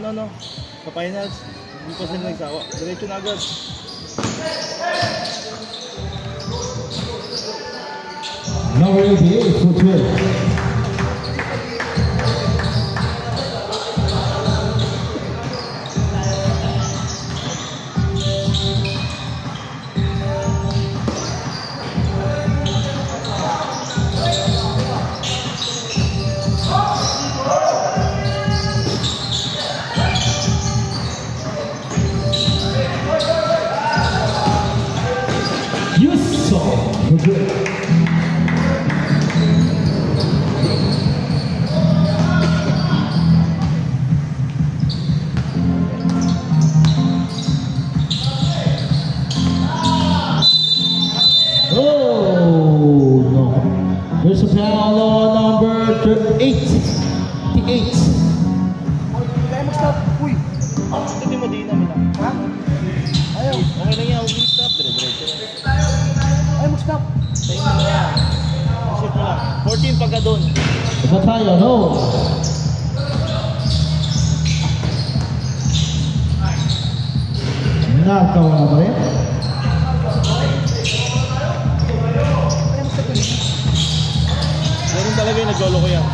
ano, sa finals. Hindi pa sila nagsawa. Diretso na agad. Number 88 for 12. There's a foul on number 88. Kaya mag-stop. Uy! Hindi mo din namin lang. Ha? Ayaw. Okay lang yan. Huwag yung stop. Dire-diretso lang. Ayaw mag-stop. Tayo na yan. Shoot mo lang. 14 pagka doon. Ito tayo, no? Nakawala ba rin? Ganun talaga yung naglolo ko yan.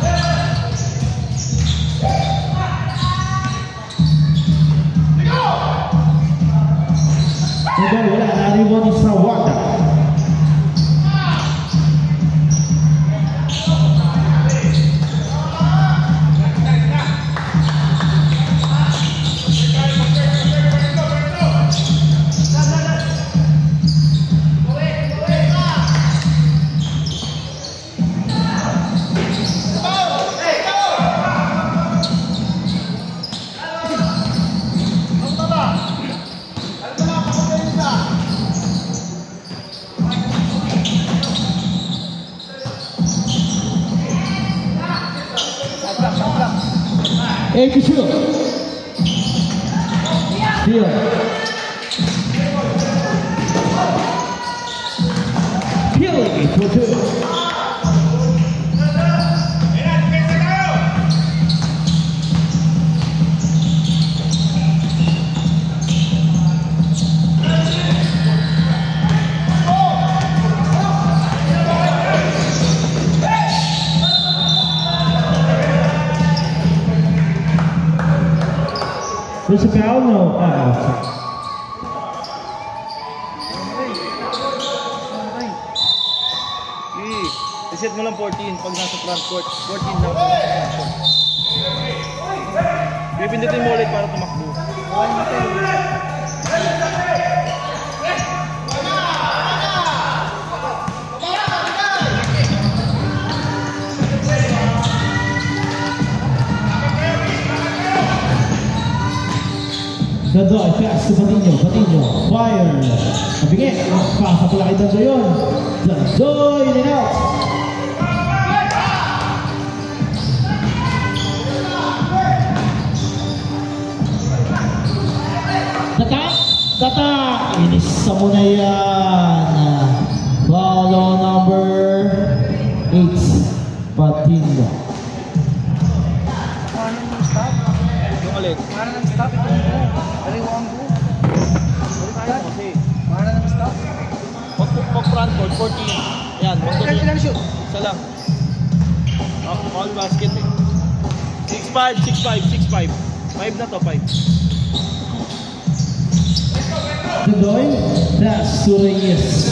Ito wala, naribon sa Wanda. Hey, good shoot. Steal. Peeling for 2. There's a foul? No. Reset mo lang 14 pag nasa front court. 14 lang. Pipindutin mo ulit para tumakbo. Dandoy, pass to Patinho, fire. Mabingit, pasa pula kay Dandoy yun. Dandoy, in and out. Tata, inisa mo na yan. Follow number 8, Patinho. Yung alin? Para ng stop ito mo. Baliwang mo. Balik kasi. Para ng stop. Pag front court, 14. Yan, Ilan shoot? isa lang. Foul basket eh. 6-5, 6-5, 6-5. 5 na to, 5. Dandoy, that's to Reyes.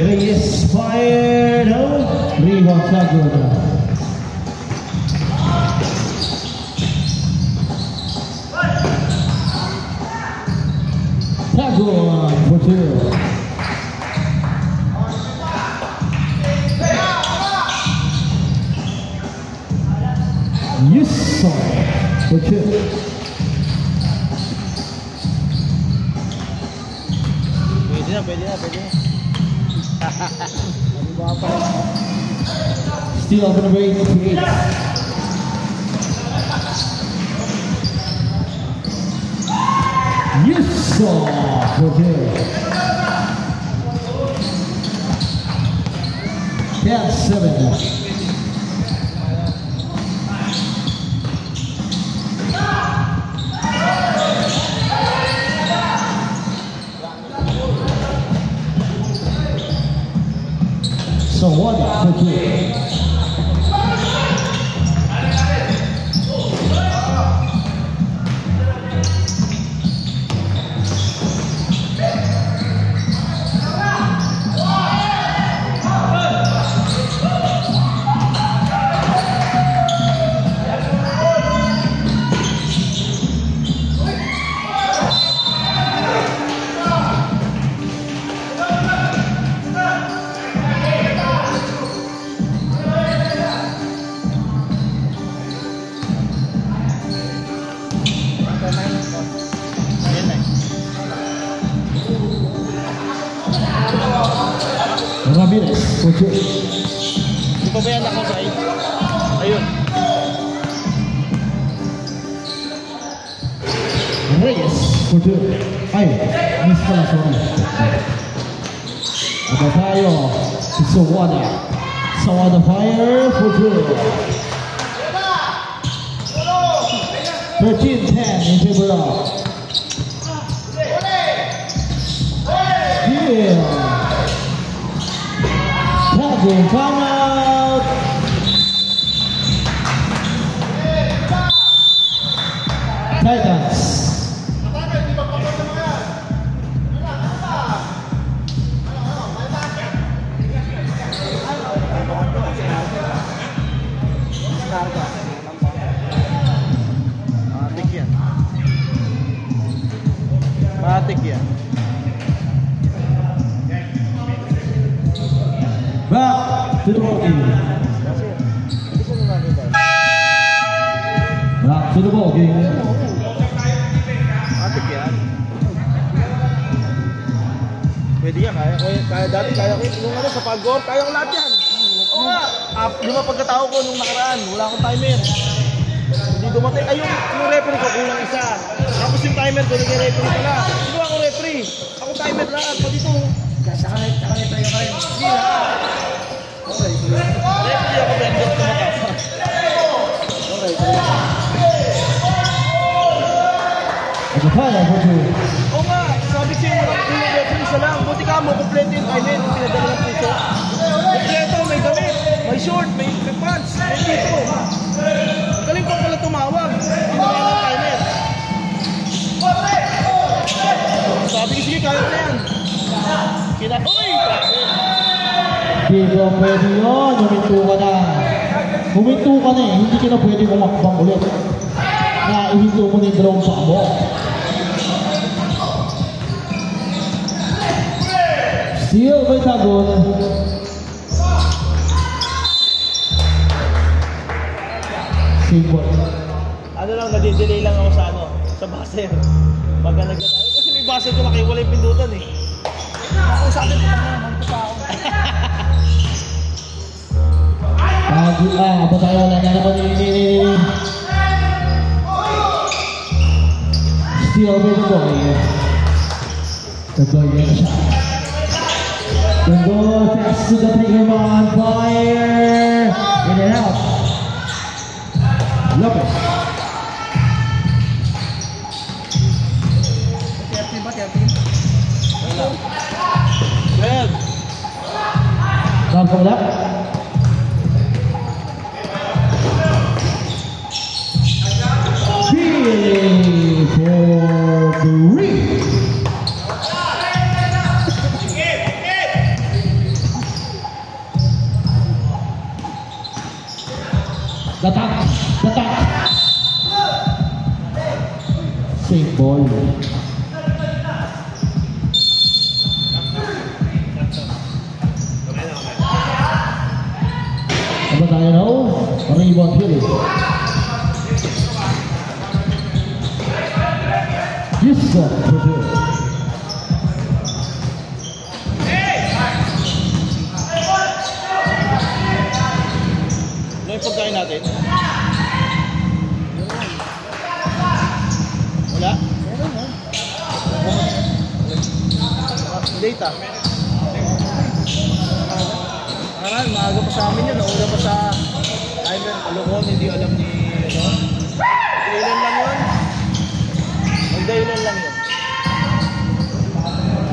Reyes fired out. Rebound Tago. Tago for 2. Yusuf for 2. Pwede na. Still on the way to 8. Yusuf for 2. 10-7. Sawada for 2. Ramirez for 2. Di pa ba yan ako sa ayun. Reyes for 2. Ay, miss pala, sorry. Aba tayo si Sawada. Sawada fire for 2. 13-10 in favor of Steele. Dragon timeout. Titans. Matik yan. Matik yan. Back to the ball game. Kasi, hindi ko na nakita. Back to the ball game. Matik yan. Pwede yan, kaya dati, kaya ko yung ano, sa pag-gore, kaya ko lahat yan. Oo nga, 5 pagkatao ko nung nakaraan, wala akong timer. Hindi dumatay, ay yung referee ko, kulang isa. Tapos yung timer ko, nag-referee pala. Hindi ako referee, ako timer lahat, pati ito. Saka nito yung kayo. Hindi lahat. Referee ako, blender tumatapa. At the final for 2. Oo nga, sabi siya yung referee isa lang. Buti ka mo, kompleto yung timer, yung pinadala ng puso. Kompleto, may damit, may short, may pants, may dito. Galing pa pala tumawag. Hindi na yung timer. Sabi ko, sige, kaya ko na yan. Uy! Hindi ka pwede yun. Huminto ka na. Huminto ka na eh. Hindi ka na pwede umakbang ulit. Na ihinto mo na yung dalawang paa mo. Steele by Tagon. Same ball. Ano lang, nadidelay lang ako sa ano, sa buzzer. Pagka nagkatayo. Kasi may buzzer ko nakiwala yung pindutan eh. Ako sa akin pa naman, magto pa ako. Apa tayo na naman ini. Steele by Tagon. Tagon yan siya. The goal pass to the trigger on fire. In and out. Lopez. Terti ba, terti? Well, Down from left. Steele for 3. Datak. Same ball. Apa tayo now? Rebound Philly. Yusuf Perdue. ano yung pagkain natin? Wala? Meron mo. Late ah. Nakaraan, maaga pa sa amin yun. Nauna pa sa timer. Alokon, hindi alam ni ano. Dahilan lang yun. Magdahilan lang yun.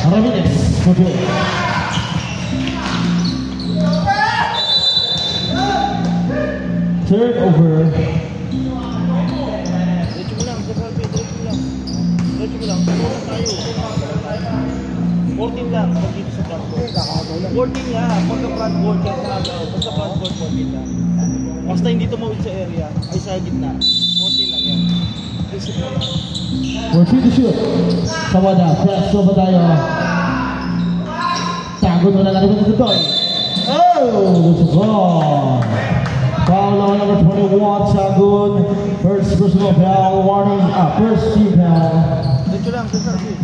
Ramirez Perdue. Third over. Diretso mo lang, sa Salve, diretso mo lang. Diretso mo lang, tulong tayo. 14 lang, pag dito sa front court. 14 nga, pagka front court, basta front court, 14 lang. Basta hindi tumawid sa area, ay sa gitna, 14 lang yan. We're free to shoot. Sawada, press over tayo. Tagod mo na lang ito dito. Oh, that's a goal. Foul on number 21, Sagun. First personal foul, warning. First team foul. Diretso lang, sa Salve.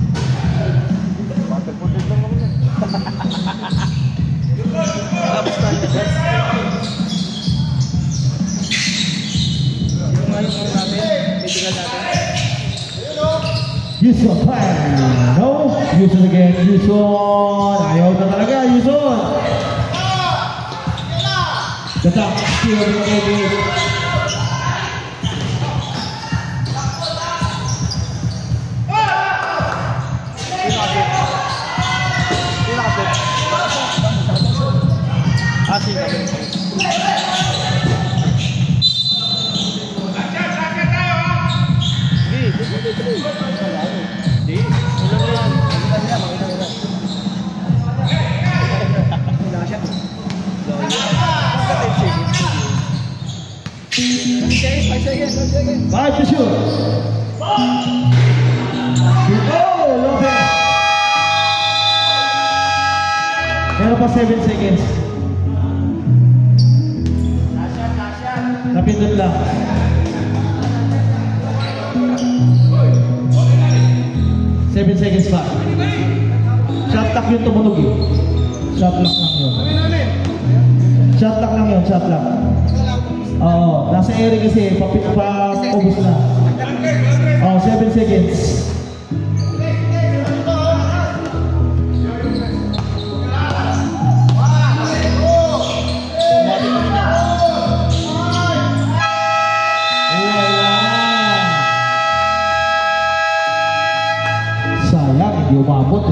Water-water lang naman yan. Tapos tayo, guys. Yung nga yung ano natin, medical natin. Yuson, fire. No. Yuson again. Yuson. Ayaw na talaga. Yuson. Tetap. Steal the game. Asin na rin. Hindi, ulang yan. Wala siya. 5 seconds. 5 to shoot. Oh, Lopez. Meron pa 7 seconds. Napindot lang. 7 seconds pa. Shot clock yung tumunog eh. Shot clock lang yun. Shot clock lang yun, shot clock. Oo, nasa area kasi, pa-ubos na. Oo, 7 seconds. Sayang, hindi umabot.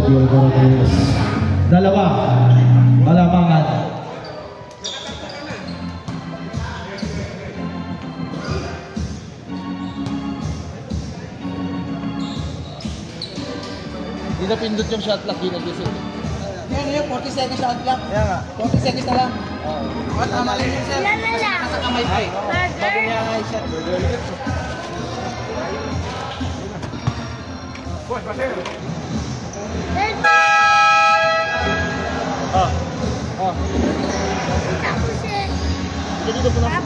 Dalawa, malamangan. Hindi na pindot yung shot clock, yun nagising. Yan, 40 seconds shot clock. Kaya nga. 40 seconds na lang. Oo. Tama lang yun, sir. Nasa kamay pa eh. Sabi niya nga yung shot. Dito po na.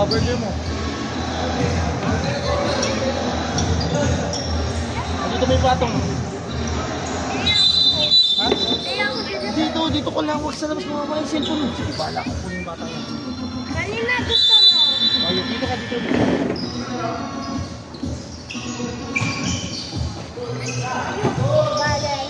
Burger mo. Dito may patong. Ha? Dito ko lang. Huwag sa labas mawawala yung cellphone mo. Sige, bala ko po yung bata yan. Kanina gusto mo. Ayun, dito ka dito. Bagay.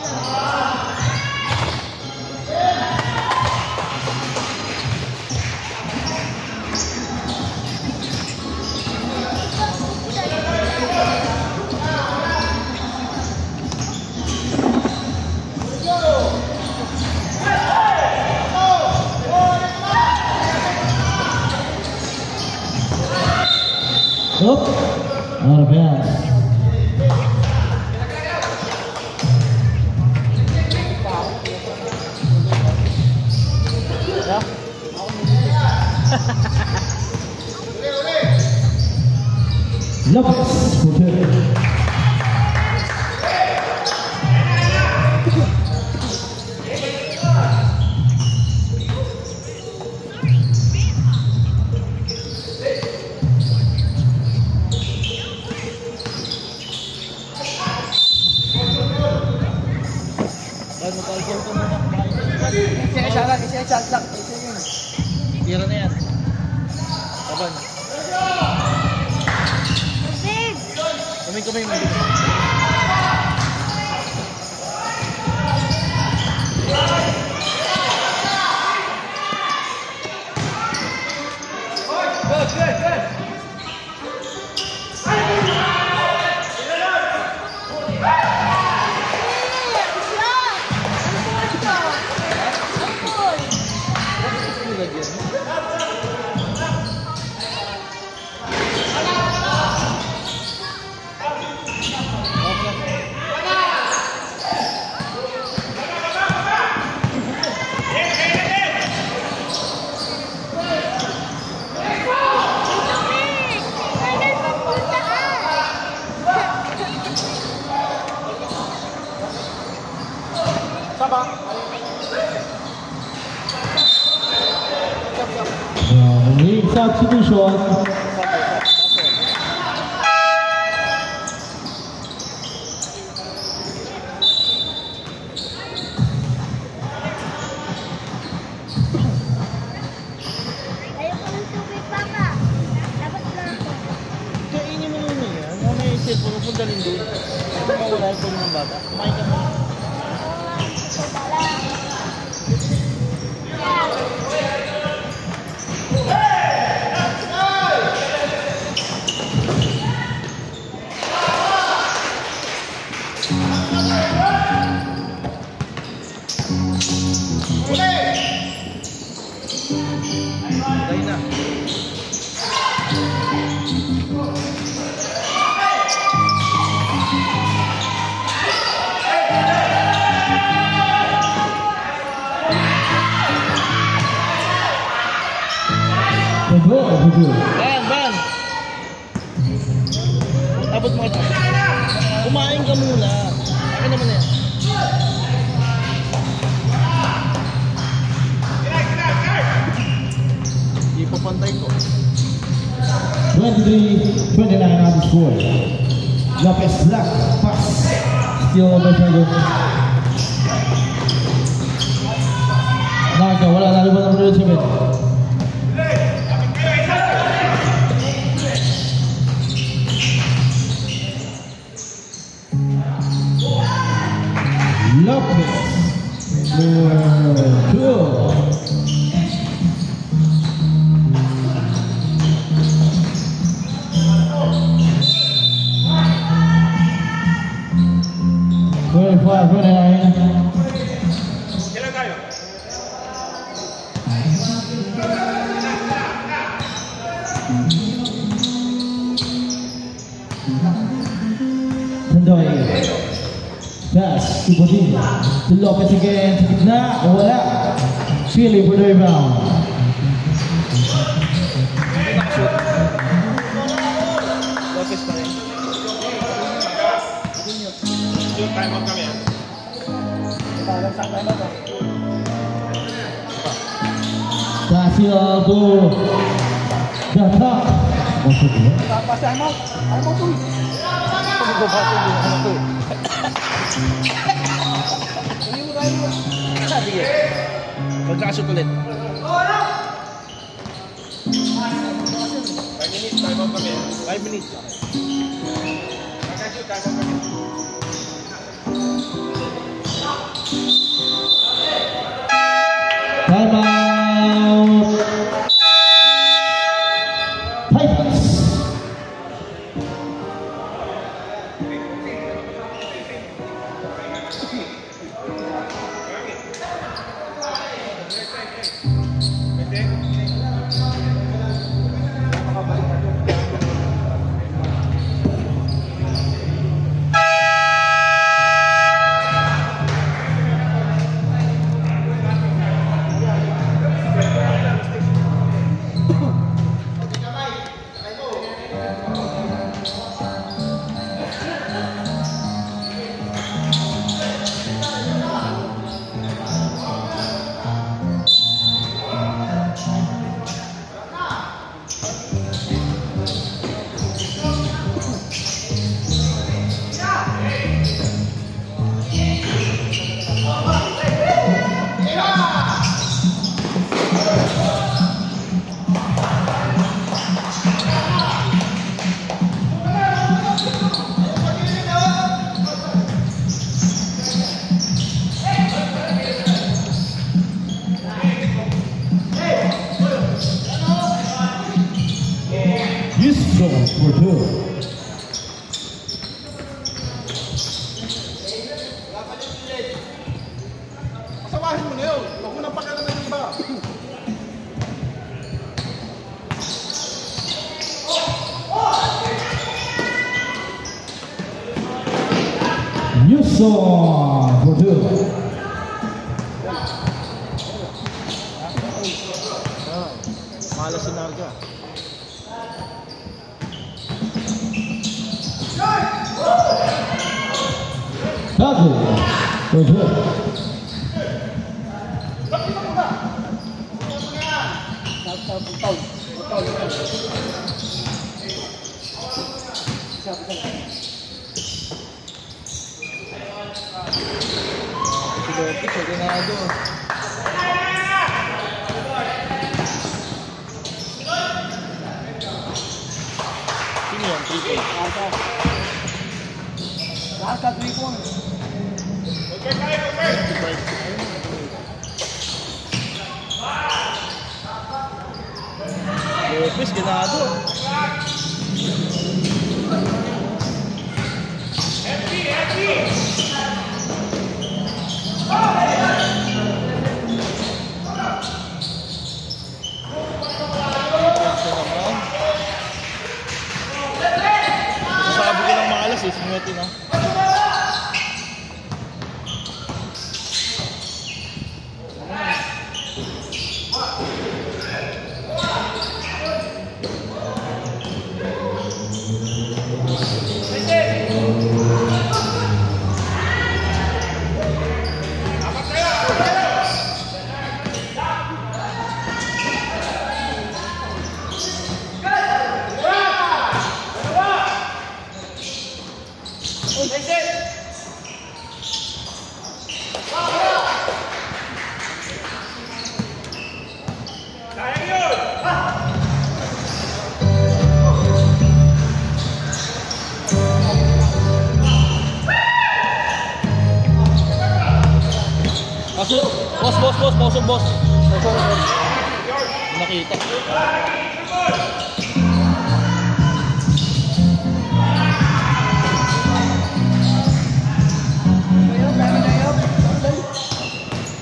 Up. Out of bounds. Yeah? Lopez for two. Isa shot clock. Tira na yan. Laban. Kamay mo. Ring substitution. Ayoko ng tubig, Papa. Dapat na ako. Kainin mo muna yan. Mamaya yung cellphone mo, punta rin doon. Kung mawala yung phone ng bata, kumain ka muna. Patay na. Ban! Abot mo ito. Kumain ka muna. Akin naman yan. Ipapantay ko. 23-29 on the score. Lopez Black pass. Steal over Shadow. Naga, wala na rin number 7. Lopez. 2. Sandoy. Pass to Bodin. To Lopez again. Sa gitna. Wala. Philly for the rebound. Lopez pa rin. Casio to the top. Masuk ya. Tapos ay mo to. Pag-babato din ako to. Sige. Magkakasot ulit. 5 minutes. Time out. Titans. Houston for 2. Pasawahin mo na yun. Huwag mo nang pakalan ng iba. Houston for 2. Malas si Narga. Dudley for 2. Foul. Isa. Si Lopez, sa ganado. Sino yan? 3-8. Lahat ka 3 points. Lopez, ganado. Sabi ko lang maalas eh, sinuwete na. Boss. Nakita.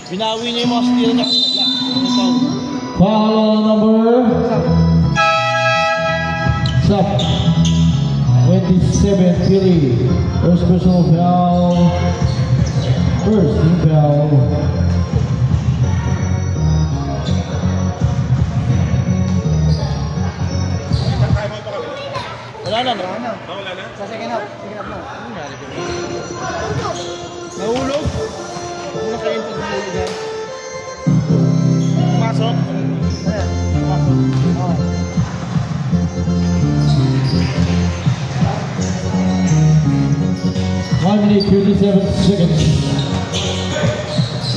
Binawi niya yung mga steal niya. Foul number 27, Philly. First personal foul. First team foul. Wala na. Sa second half na. Nahulog? Ano kayo yung paghulog yan? Pumasok? Ayan. Pumasok. Oo. One minute, 37 seconds.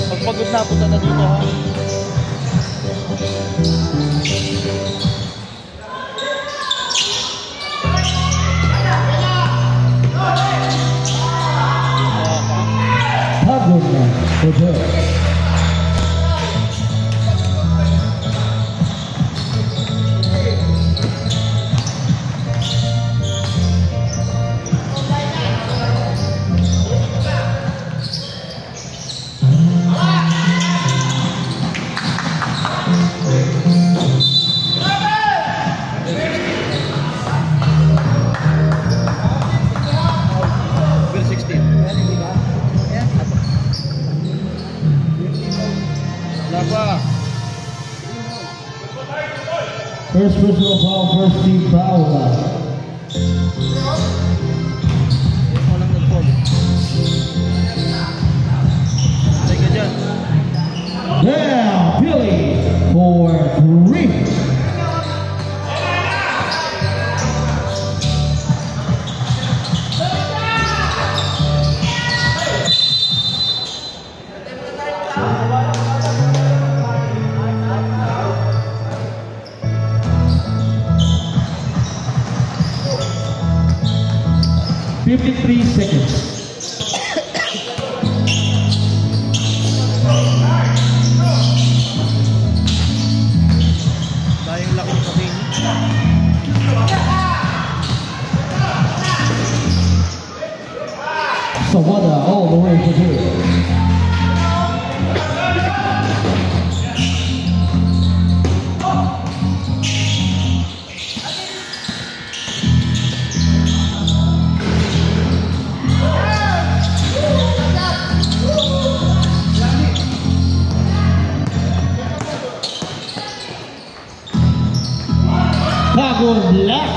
Pagpagod na, punta na dito ha. Pagod na. Hotel. First personal foul, first team foul. Walang nag-fall. Teka dyan. Now, Philly for 3. Fifty-three seconds. Dahil laki ng kating. Sawada all the way to here. Pagod Black.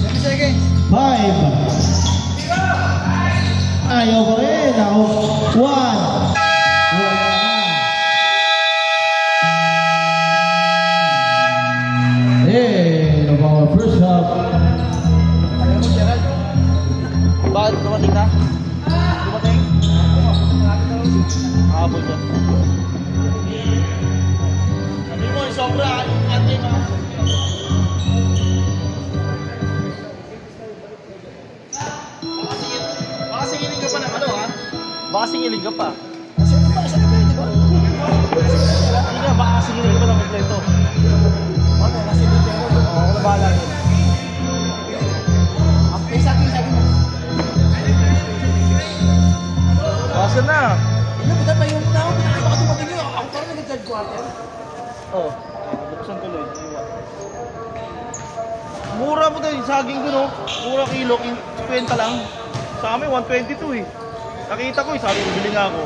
10 seconds. 5. Ayaw pa rin. Ako. 1. Wala na. Bakit dumating na? Dumating? Habol dyan. Sabi mo, sobra. Ate mo. Baka singilig ka pa ng ano ha? Baka singilig ka pa. Kasi ano ba? Kasi ano ba yun, di ba? Hindi nga, baka singilig ka pa ng kompleto. Ano, nasa dito ako. Oo, ako na bahala yun. Isa mo. Basta na. Ano, buta pa yung tao. Baka dumating yun. Ako parang nag-third quarter. Oo. Buksan tuloy. Mura po tayo yung saging ko, no? Mura kilo, 50 lang. Sa amin, 122 eh. Nakita ko eh, sabi ko, bili nga ako.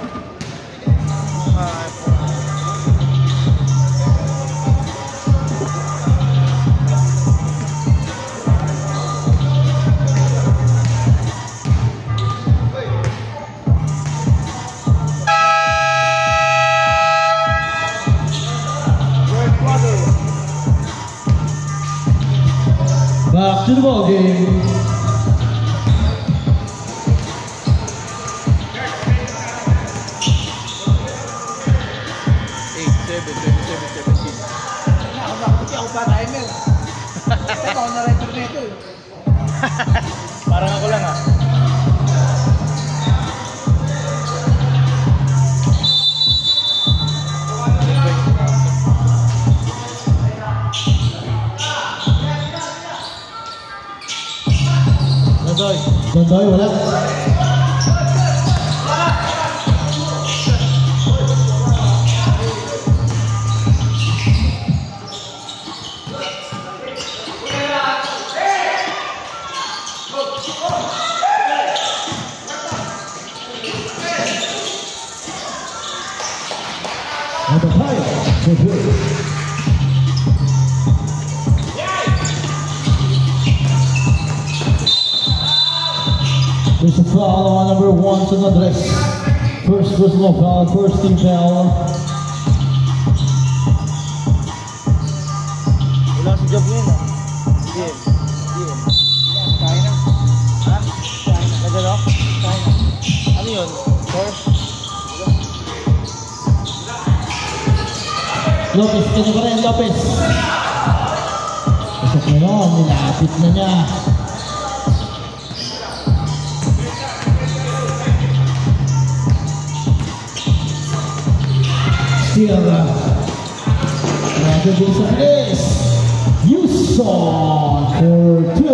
Back to the ball game. Ako pa timer. Ito ako na-record nito eh. Parang ako lang ah. Dondoy, wala. Number 5 for good. There's a foul on number 1 to Andres. First personal foul, first team foul. Wala si Job ngayon ah. Game. Kaya na. Ha? Nagano? Ano yun? Lopez, kanya pa rin, Lopez. Pasok na yun, nilapit na niya. Still, another base of this. Yuson for 2.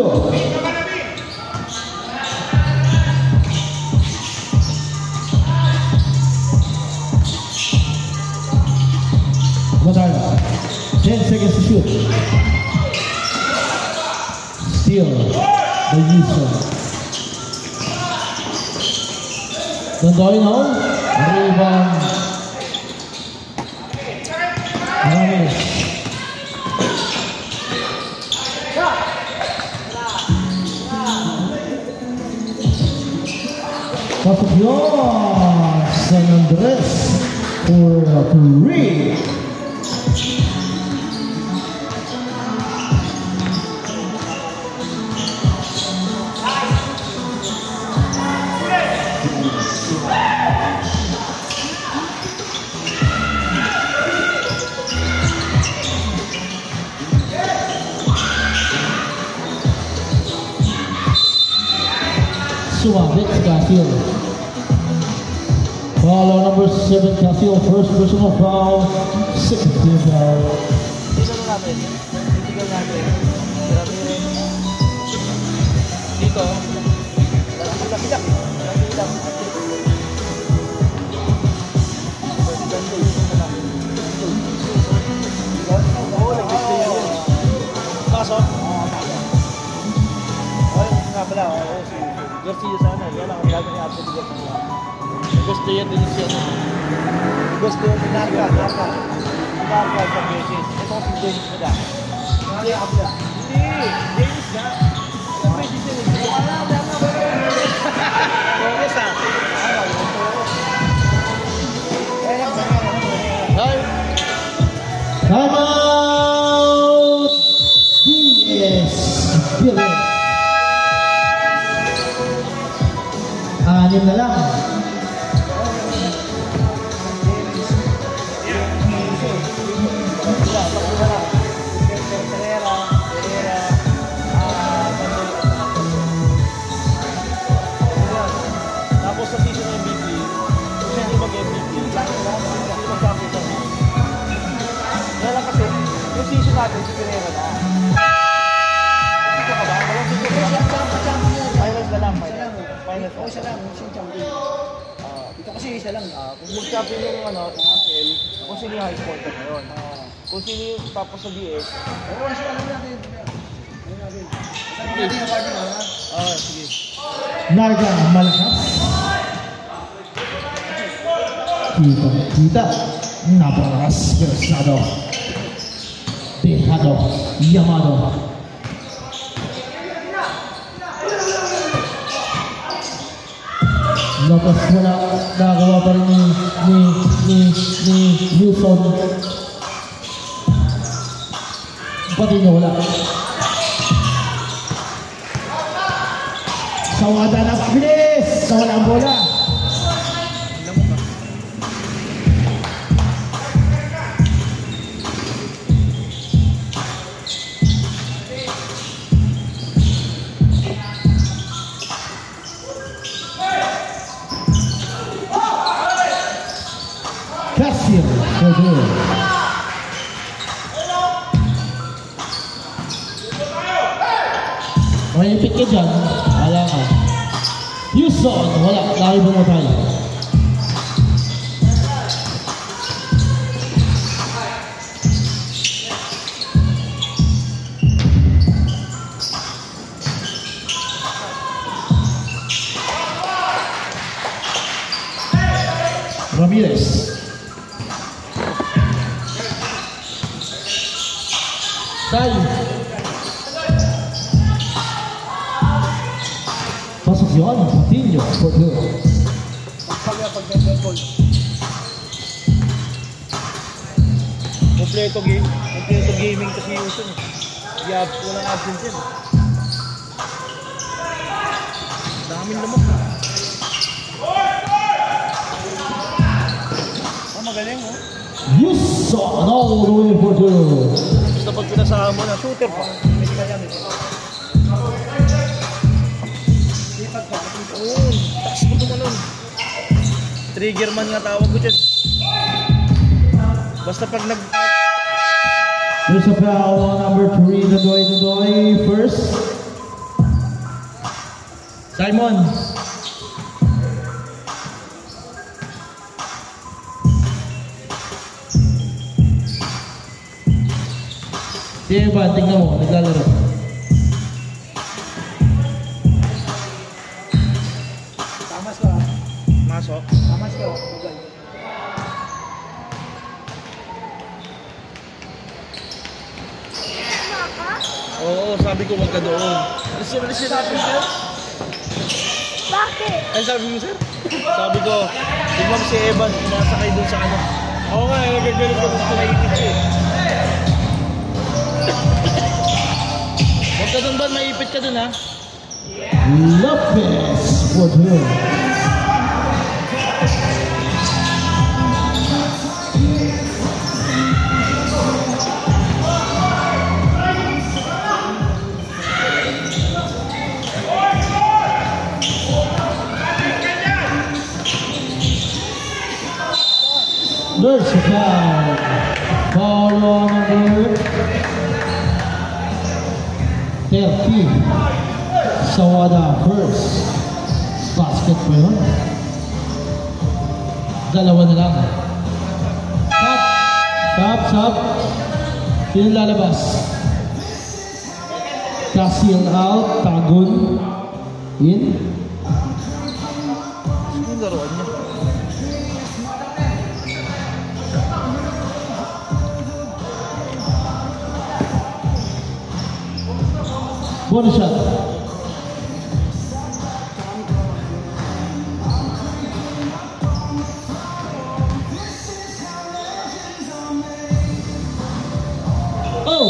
Matarna, 10 seconds to shoot. Still, the Yuson. Dondoy now, rebound. Ramirez. Pasok yun, San Andres for 3. Sumabit si Casil. Foul on number 7, Casil. First personal foul, second team foul. Dito na namin. Dito natin. Dito. Lapilak. Pasok. Ay, nga pala. Garcia sana. Yan ang kailangan ni Ate Garcia. Gusto yan din siya. Gusto yan din Narca sa beses. Ito si James na da. Hindi, James na. Beses yan. Progress ah. Time out! DS Billy. Anim na lang. Tapos sa season MVP, kung hindi mag-MVP, mag-champion na rin. Kaya lang kasi, yung season natin, si Pereira na. Dito ka ba? Walang dito ka ba? Finals na lang, finals. Finals Oo, isa lang, si champion. Ito kasi isa lang. Kung mag-champion yung ASL, kung sino yung high score ka ngayon. Kung sino yung tapos sa DS, Oo, isa lang natin. Ano natin? Sabi natin yung party mo, ha? sige. Narga malakas. Kita. Napakalakas. Persado. Dejado. Yamado. Lopez wala. Nagawa pa rin ni Newton. Pati niya wala. Sawada na pabilis! Sa walang bola. Casio. Mahipit ka dyan. Wala ka. Houston, wala. Laki bumatay. Ramirez. Tay. Pasok yun, Patinho, for good. Pag-basketball. Kompleto gaming kasi yung Houston. Walang absent yun. Daming lamak. Magaling, oh. Houston, all the way for good. Basta pag pinasama mo na, shooter pa. May ka yan. Lipat pa. Oo, taas mo tumalon. Trigger man nga tawag ko dyan. Basta pag There's a foul on number 3, Dodoy first. Simon. Si Evan, tingnan mo, naglalaro. Tamas ka. masok. Tamas ka. Ugal. Oo, sabi ko wag ka doon. Alisin natin, sir. Bakit? Ay, sabi mo, sir? Sabi ko, tignan si Evan, inasakay doon sa ano. Oo nga, nagagalit ko gusto na ipit siya. Huwag ka doon ba, maipit ka doon ha? Lopez for good. There's a foul. Foul on number 30. Sawada first. Basket pa yun. Dalawa na lang. Stop. Sino lalabas? Cassiel out. Tagun. In. Yung laruan niya. Bonus shot. Oh!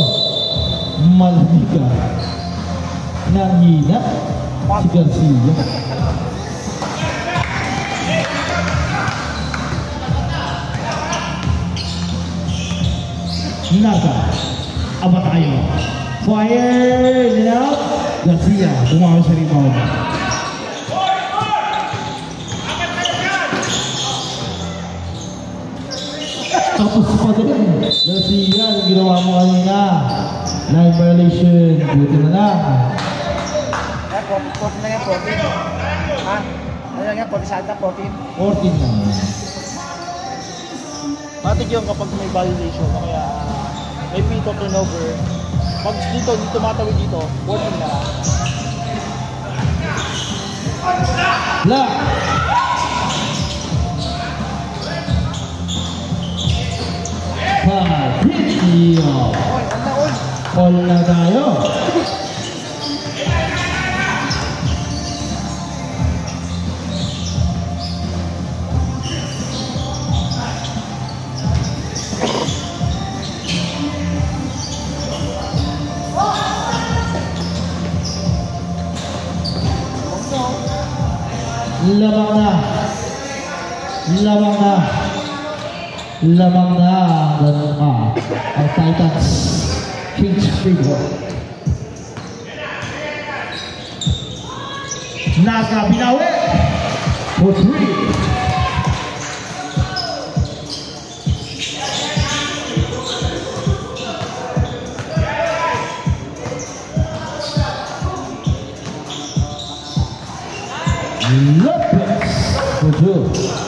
Malamig ka. Nangina si Garcia. Narca. Abatayo. Fire! In and out. Garcia. Bumawi sa rebound. Tapos pa din. Garcia, yung ginawa mo kanina. Line violation. Buti na lang. Eh, 14 na yan, 14. Ha? Ano lang yan, 40 salta, 14. 14 na. Matik yun kapag may violation o kaya may pito turnover. Pag dito, hindi tumatawid dito, 14 na. Black. Patricio. Oy, ano na, oy? All na tayo. Lamang na. Lamang na. Lamang na ang Titans. Kings favor. Naga binawi. For 3. Lopez for 2.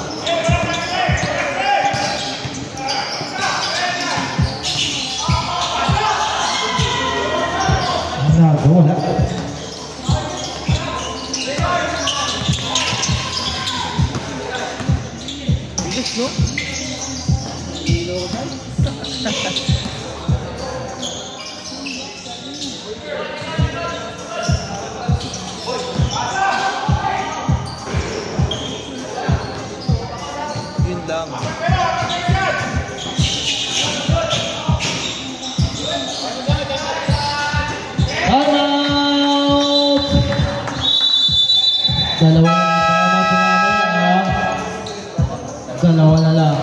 Naga wala. Bilis, no? Yun lang. Out! Dalawa na lang.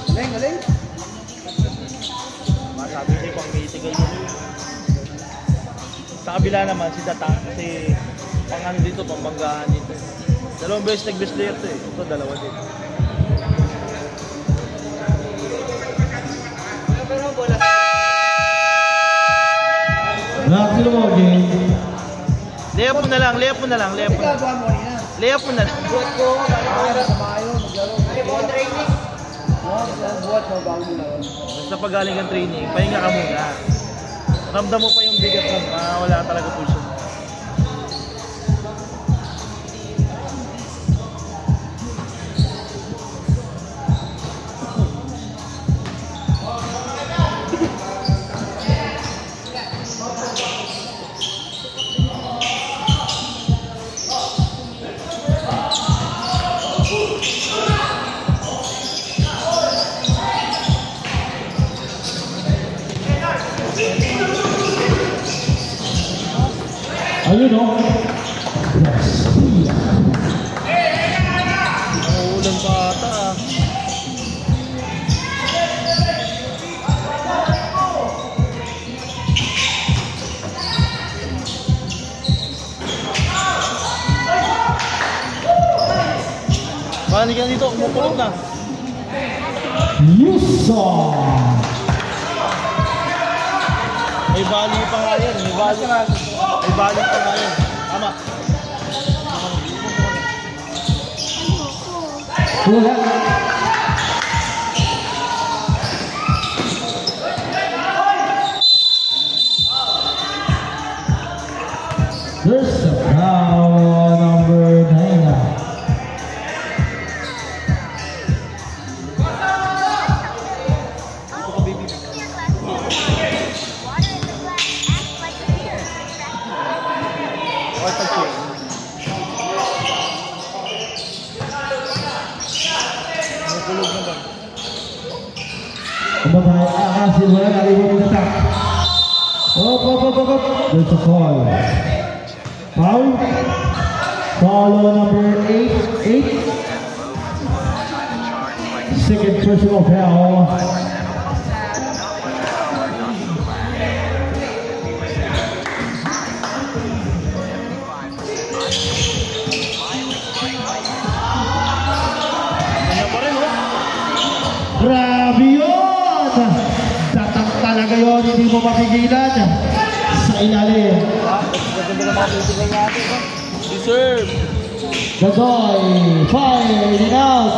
Galing, galing. Masabi niya pang mitigal yun. Sa kabila naman, si Tatang, kasi pang ano dito, pambanggahan dito. Dalawang beses nag-best player to eh. Ito, dalawa din. Nakakilo mo, Jane. Layup mo na lang, layup mo na lang, layup Kasi mo na lang. gagawa mo kanina. Layup mo na lang. Buhat ko, gano'n sa bayo, maglaro. Buhat training. Buhat mo, bago mo laro. Basta pag galing ang training, pahinga ka muna. Ramdam mo pa yung bigat mo, wala talaga pulso. Ayun o. Uulan pa ata ah. Balik ka dito, umukulog na. Yuson. May bali pa nga yan, may bali pa nga yan. Tama. Wala. There's a foul number 9. Kumbaga, akasin mo yan, aliwan mo na tak. Op. There's a foul. Foul. Foul number 8. Second personal foul. hindi mo mapigilan sa ilalim. Ganda na mapipigay natin. Deserve. Gagoy, firing out.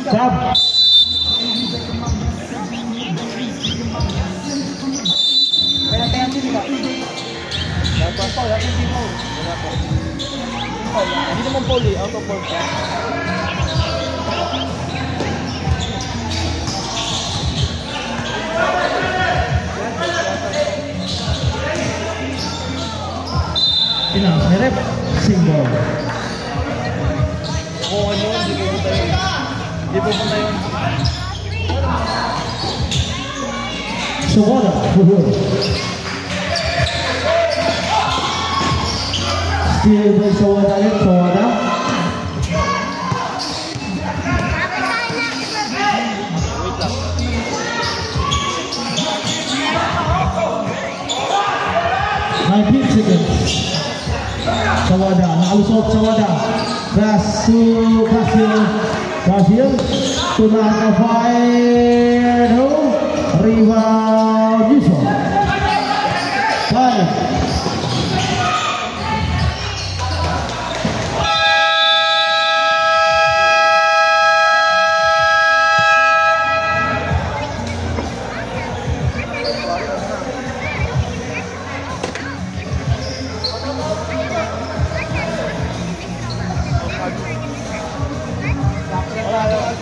Sab. Kaya tayo din ba? Dapat pa, dapat din mo. Wala pa. Hindi naman Paul eh. Out of board pa. Inaus ni rep. Single. Kung ano yun, hindi pupunta yun. Hindi pupunta yun. Sawada. Steal by Sawada yun. Sawada. Wait lang. 19 seconds. Sawada, nakalusot Sawada. Pass to Casil. Casil to the fire. No. Rebound Yusuf. 5.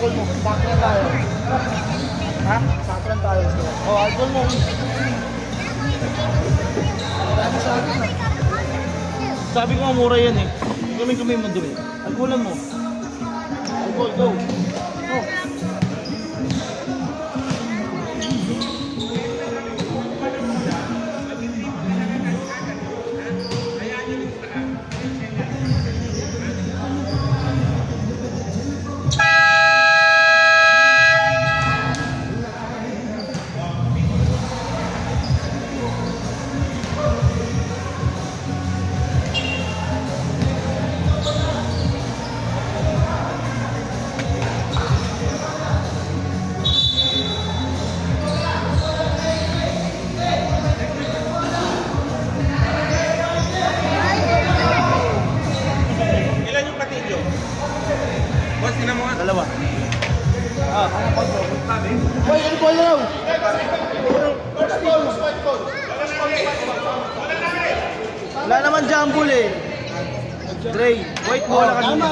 Alcohol mo. Sakto lang tayo. Ha? Sakto lang tayo. Oh, alcohol mo. Sabi ko nga mura yan eh. Kamay mo dumi. Alcoholan mo. Alcohol, go. Oh. Dalawa. Ah, Boy, ano ball na raw? wala naman jumble eh. Dre, white ball na kanina.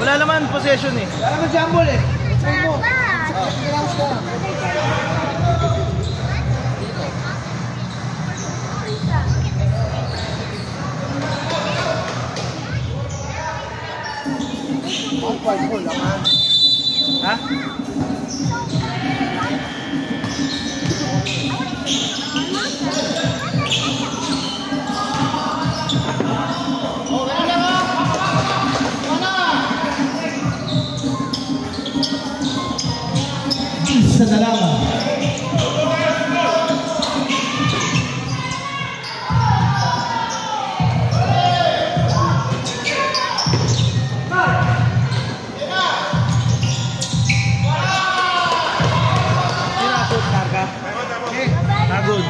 Wala naman possession eh. Wala naman jumble eh. Let's go mo. White ball naman. Ha? Isa na lang. Nagod.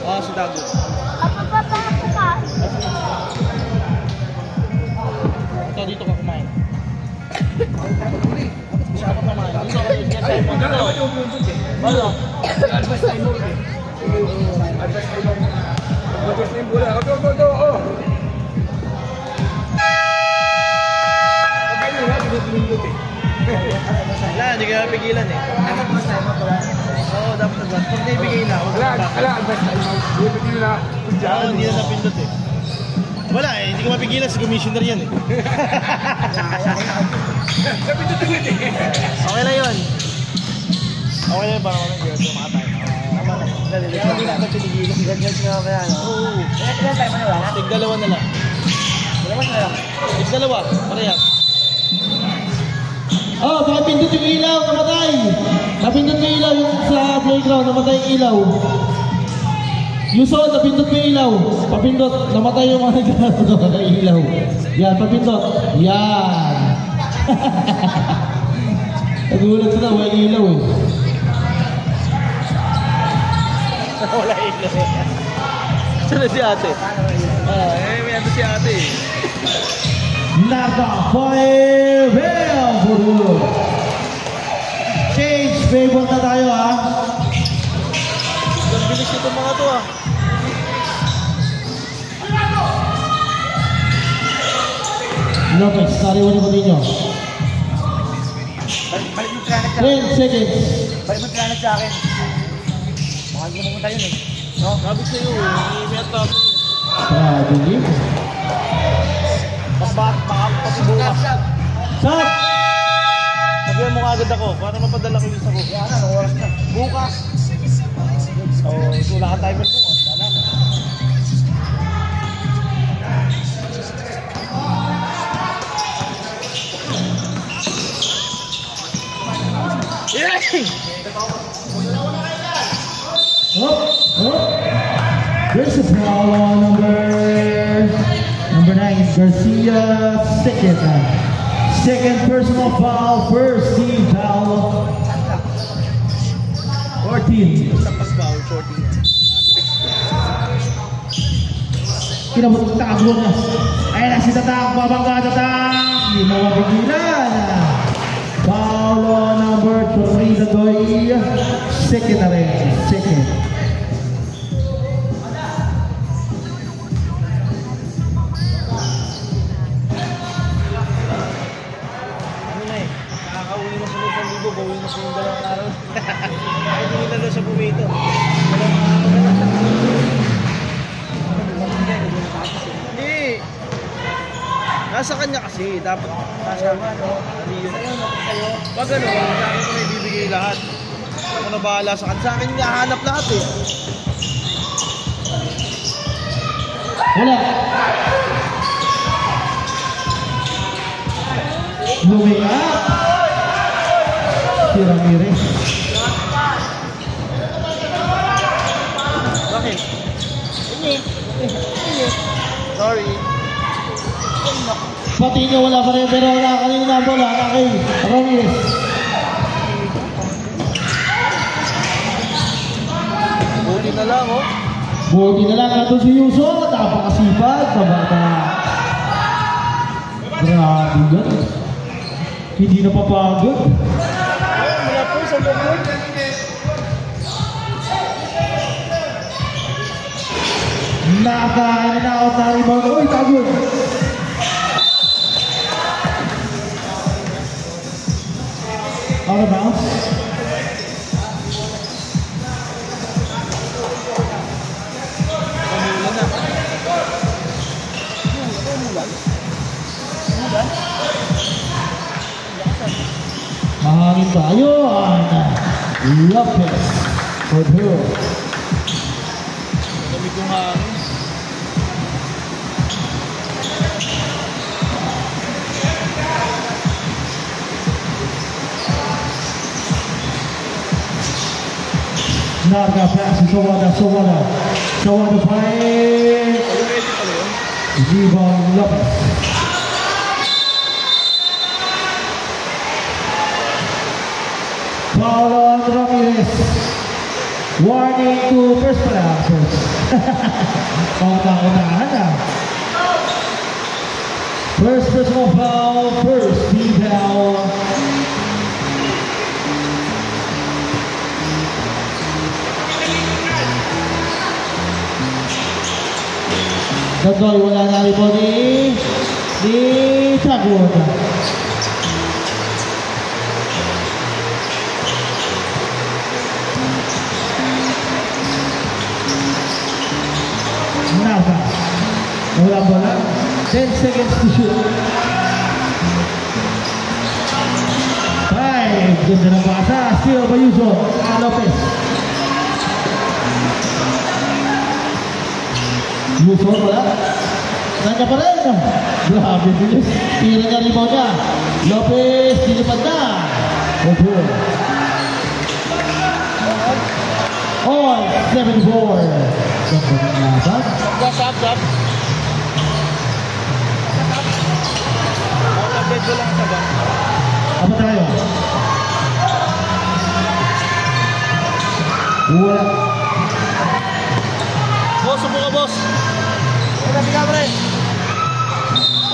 Oh, si Dago. Ito, dito ka kumain. Siya ka kumain. Dito ka dito. Balo. Advance time mo eh. Advance time mo. Advance time bola. Go. Okay na, hindi eh. Wala, hindi ka napigilan eh. Advance time mo pala. Oo, dapat nagbat. Pag naibigay na, huwag Wala, na. advance time mo. Hindi na. Oo, hindi na napindot eh. Wala eh, hindi ko mapigilan si commissioner yan eh. Okay na yun. Okay na yun, baka naman girls, makatayo. Tama na. Kaya hindi natin pinigilan. Ganyan nga kaya. Oo. Kaya tayo pa na wala. Tig-dalawa na lang. Dalawa na lang. Tig-dalawa, parehas. Oh, pakipindot yung ilaw, namatay. Napindot yung ilaw yung sa playground, namatay yung ilaw. Yuson, napindot yung ilaw. Papindot, namatay yung mga nagkakaroon ng ilaw. Yan, papindot. Yan. Nagulat na, wala ilaw eh. Wala ilaw. Saan na si ate? May ano si ate eh. Naga Fire Bell. Change favor na tayo ha. Ang bilis nito mga to ah. Lopez, sariwan niyo po ninyo. Balik mo planet sa 10 seconds. Balik mo planet sa akin. Baka hindi mo punta yun eh. No? Sabi sa'yo eh, may atake. Grabe. Baka bukas. Stop! Sabihan mo agad ako para mapadala ko yung sagot. Yan na, anong oras na? Bukas. So, wala ka timer bukas. Wala na. There's a foul on number 9, Garcia, second personal foul, first team foul. 14. Tapos ba ang 14? Kinabot tago na. Ayun na si Tatak, babangga Tatak. Hindi mo mapigilan. Foul on number 3, Dagoy. Second na rin. Second. Ano na eh, nakakauwi na sa Luzon Libo, gawin na sa yung 2 araw. Kahit hindi na daw siya bumito. 2 araw na lang. Hindi. Nasa kanya kasi, dapat nasa ano, ano yun. Pag ano, sa akin ko na ibibigay lahat. Ako na bahala sa kanya. Sa akin niya hanap lahat eh. Wala. Moving up. Si Ramirez. Bakit? Sorry. Pati niya wala pa rin, pero wala kanina na bola. Wala kay Ramirez. Buti na lang oh. Buti na lang natin si Yuso. Napakasipag. Tabata. Grabe yan. Hindi na papagod. Wala po sa loob. Naka-out na rebound. Uy, tagod. Out of bounds. Pamula na. Mahangin tayo. Lopez. For her. Lamig kong hangin. Narga pass. Sawada fight. Ready pala yun. Rebound Lopez. Foul on Ramirez. Warning to first pala. Kaunta-untahan na. First personal foul, first team foul. Dagoy, wala na rin po ni Tagwood. Naga. Wala bola. 10 seconds to shoot. 5. Ganda ng basa. Steal by Yuso. Lopez. Yuso wala. Nandiyan pa rin. Grabe, bilis. Tira niya rebound niya. Lopez, dilipad na. Opo. All 74. Ganda ng laban. Sab. Update ko lang sa ba? Apa tayo? Wala. Boss, subo ka, boss. Kasi ka, pre.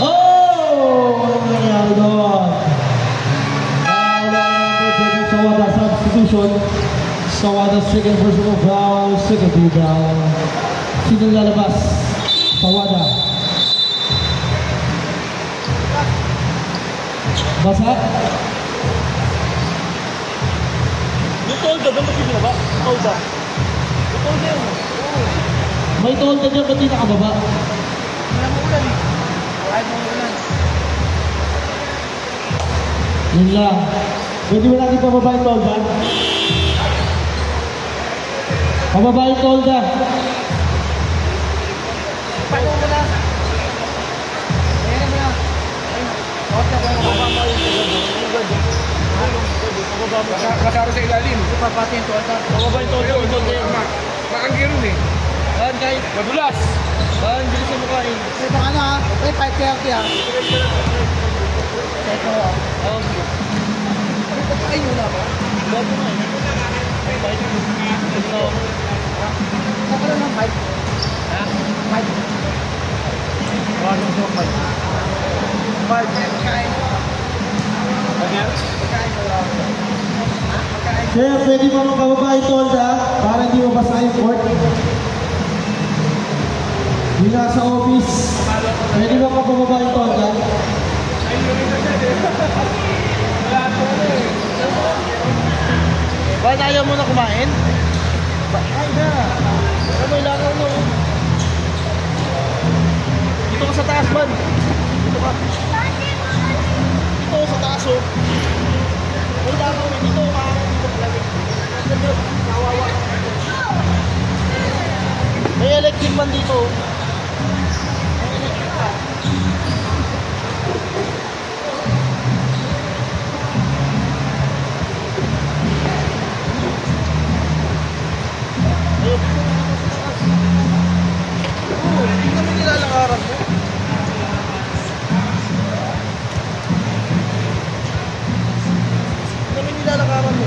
Oh! Ano nangyari doon? Sawada substitution. Sawada second personal foul. Second rebound. Sino lalabas? Sawada. Basa? Yung tolda, dapat yung binaba? Tolda. Yung tolda yun. May tool ka dyan, ba't di nakababa? Wala mo ulan eh. Kahit mo ulan. Yun lang. Pwede mo natin pababa yung tool ba? Pababa yung tool ba? Paano mo na? Ayan mo na. Bakit na kung mababa yung Kasaro sa ilalim. Hindi pa pati yung tuwada. Mababa yung tolda. Yung tolda yun. Maanggiron eh. Saan kahit? Madulas. Saan? Bilisan mo kain. Kasi baka na ha. Ay, 5:30 ha. Ito ha. Ano pa kayo wala ba? Bago na eh. Ay, kahit yung Saka lang ng 5. Ha? 5. Paano sa 5. Kain. Again? Kain wala. Kaya pwede mo magpababa yung tool ba? Para hindi mo basa yung court. Yung nasa office. Pwede mo magpababa yung tool ba? Bakit ayaw mo na kumain? Ay na. Ano may lakaw mo? Dito ka sa taas man. Dito ka. Dito ka sa taas oh. May lakaw eh. Dito ka. Dito ka lang. Kawawa. May electric man dito. May electric pa. Hindi naman nilalakaran mo. Hindi naman nilalakaran mo.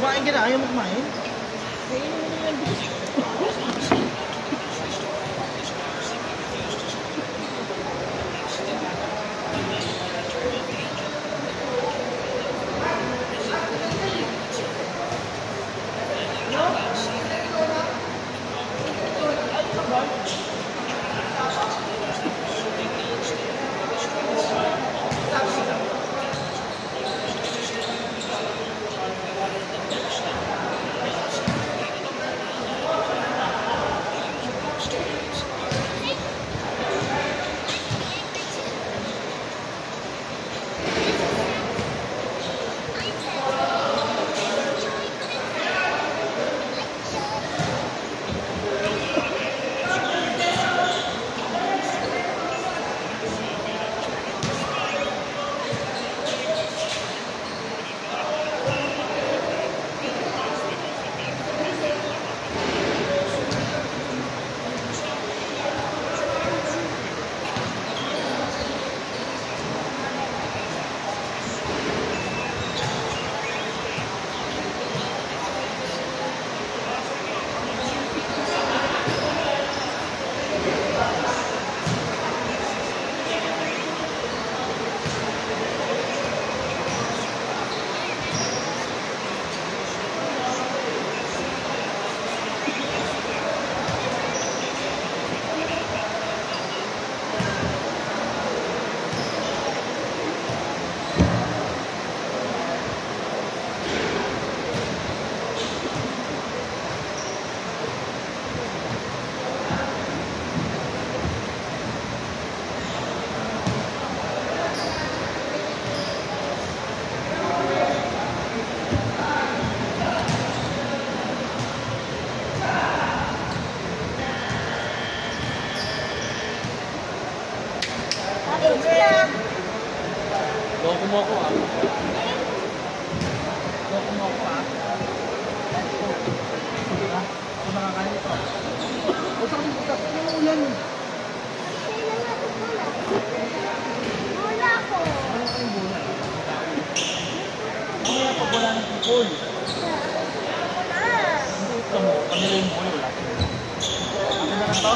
Kumain ka na, ayaw mo kumain? Loko mo ako ah. Loko mo ako ah. Kung nakakain ito. O saan yung bukas? Ano ang ulan? Wala ko. Ano kayong bola? Mamaya pag wala ng people. Hindi ito mo. Kanila yung bola. Wala. Ano na lang to?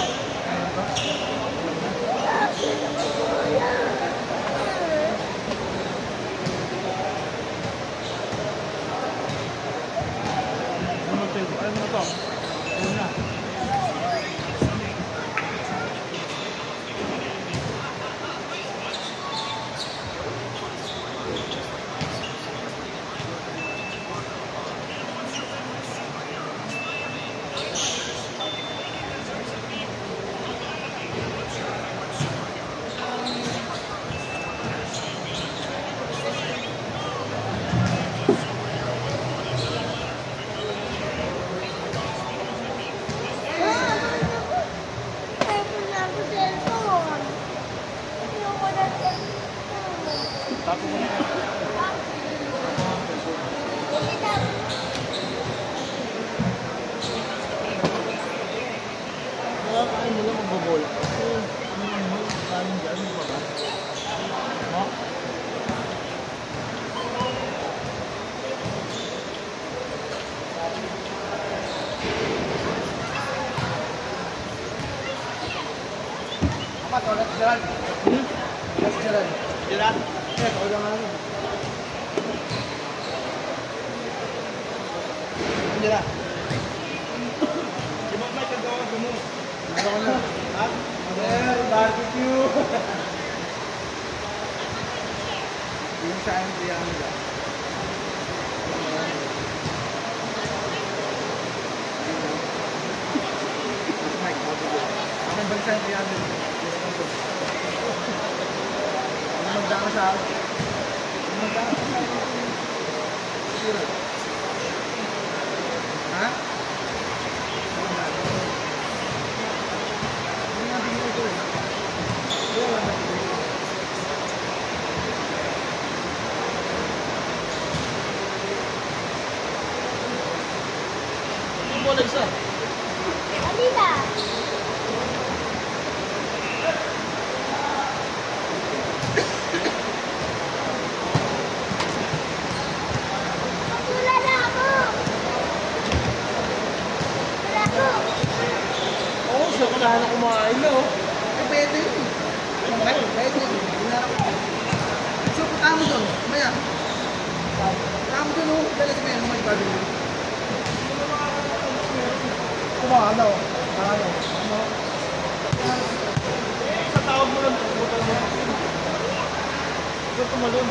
Ano mo to? Ano na? Tapo mo na. Kaya nila magbobola. Ano naman mo? Kanin dyan. Ano ba ba? Ha? Apa to? Let's Gerald. Let's Gerald. Gerald? Eh, ako lang ano. Gerald. Di ba may kagawa ko mo? Ano ko na? Ha? Well, barbecue. Yung sa akin, kaya ano ba? Mike, barbecue. Anong bansa yung kaya ano? Ano magdama sa akin? Ano magdama sa akin? Sira. Ha? Ano nga bigyan ito eh? Wala na ito. Yung bola isa. Alina. Wala na ako. Wala ko. Oo, siya ko na kumain na oh. Eh, pwede yun. Pwede yun. Hinarap ko. So, punta mo doon. Maya. Punta mo doon. Dala sa kanya. May barbecue. Ano? Ano? Sa tawag mo lang. Buta naman. Ito tumalon.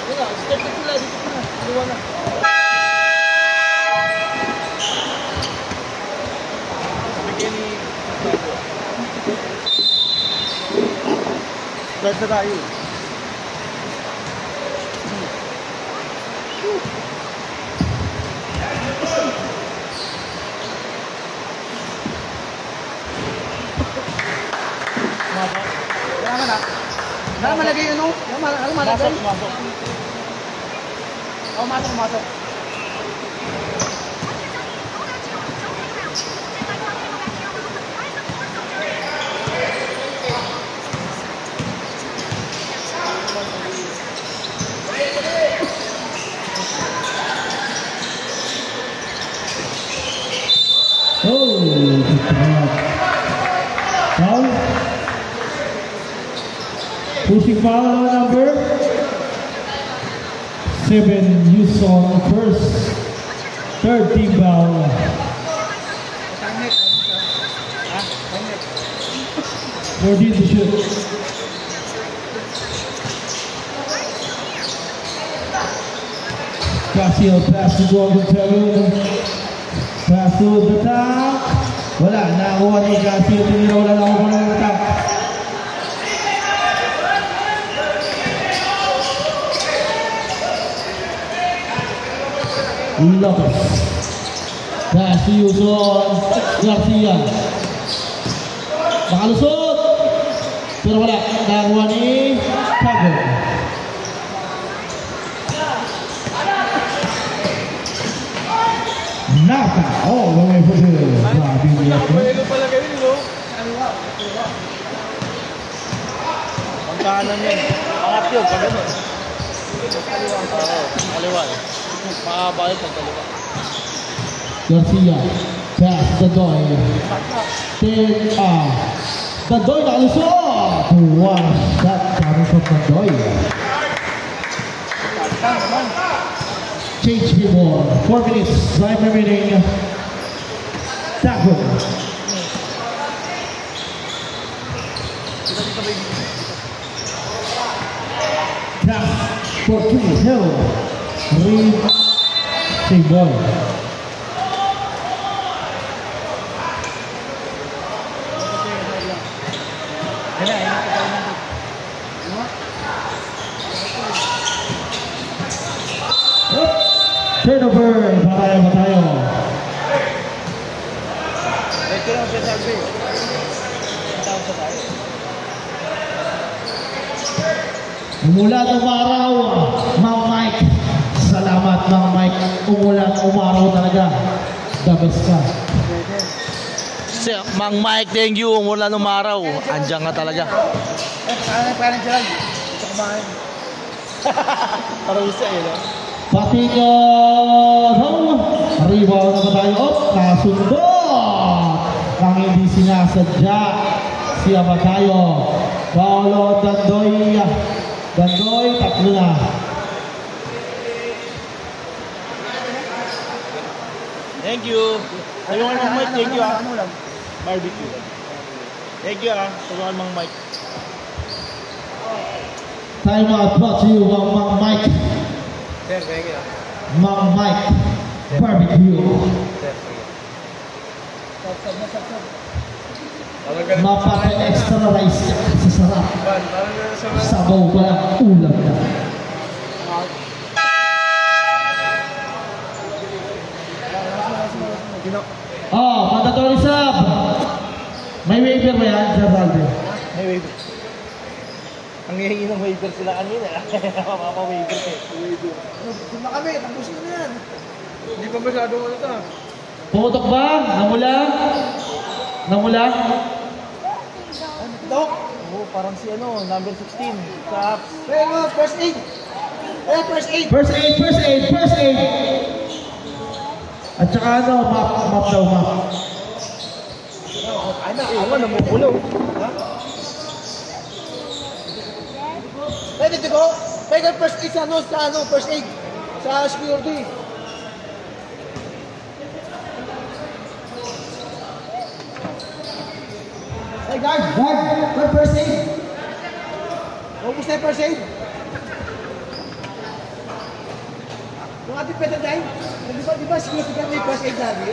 Wala, step na sila. Dito na. Dalawa na. Bigyan ni Start na tayo. Kaya man ah. Kaya malagay ano? Kaya malagay. Masok. Oh, masok. Oh, foul. Pushing foul number 7, Yuson first. Third team foul. Timet. Ha? Timet. 14 to shoot. Casio, pass to Gordon Terrell. Pass to the tank. Wala, nakakuha ni Casio. Tinira, wala na ako ng tank. Lopez. Casio son Garcia. Nakalusot. Pero wala, nakakuha ni Cabo. Napa, oh, long way for the grabe yung left. Mayroon pala kayo, no? Ang kanan yan. Angat yun, pag gano'n. Kaliwa. Mahaba yun pag kaliwa. Garcia, pass, Dadoy. Dadoy nakalusot! One shot coming from Dadoy. Change the ball. 4 minutes. Time remaining. Tackle. Pass for King Hill. Reed. Save ball. Turnover, batayo. Ito lang sa sabi. Tawag sa tayo. Umulan umaraw, Mang Mike. Salamat, Mang Mike. Umulan umaraw talaga. The best ka. Mang Mike, thank you. Umulan umaraw. Andiyan ka talaga. Parang siya lang. Ito kumain. Parang isa eh, no? Patingan! Rebound na tayo. Nasundot! Ang hindi sinasadya. Siya ba tayo? Paulo Dandoy. Dandoy, tatlo na. Thank you. Tulungan Mang Mike, thank you ah. Barbecue. Thank you ah. Tulungan Mang Mike. Time out brought to you by Mang Mike. Sir, thank you. Mang Mike Barbecue. Mapaka-extra rice ka sa sarap. Sabaw pa lang, ulam na. Mandatory sub. May waiver ba yan, Sir Valde? May waiver. Ang hihingi ng waiver sila kanina. Mapapa-waiver eh. Doon na kami, tapusin na yan. Hindi pa masyadong ano ito. Pumutok ba? Namula? Dok, Oo, parang si ano, number 16. Sa first aid. First aid. First aid. At saka ano, map daw, map. Ay na, oo nga, namumulaw. Pwede di ba? Pwede first aid sa first aid. Sa security. Hey guard, first aid. Ubus na yung first aid. Yung ating pwede tayo, di ba security ka may first aid lagi?